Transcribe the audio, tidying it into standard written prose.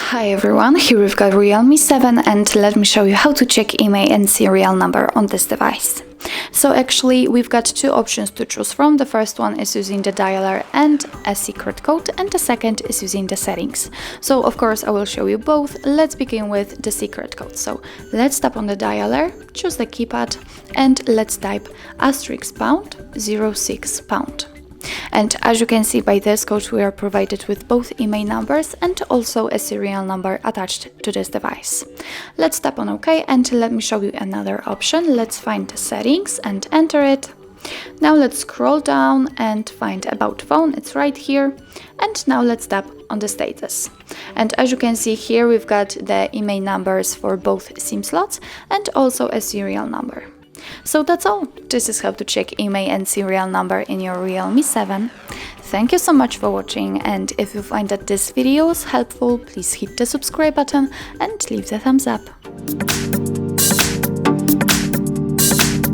Hi everyone, here we've got Realme 7 and let me show you how to check IMEI and serial number on this device. So actually we've got two options to choose from. The first one is using the dialer and a secret code, and the second is using the settings. So of course I will show you both. Let's begin with the secret code. So let's tap on the dialer, choose the keypad, and let's type *#06#. And as you can see by this code, we are provided with both IMEI numbers and also a serial number attached to this device. Let's tap on OK, and let me show you another option. Let's find the settings and enter it. Now let's scroll down and find About Phone, it's right here. And now let's tap on the status. And as you can see here, we've got the IMEI numbers for both SIM slots and also a serial number. So that's all. This is how to check IMEI and serial number in your Realme 7. Thank you so much for watching, and if you find that this video was helpful, please hit the subscribe button and leave the thumbs up.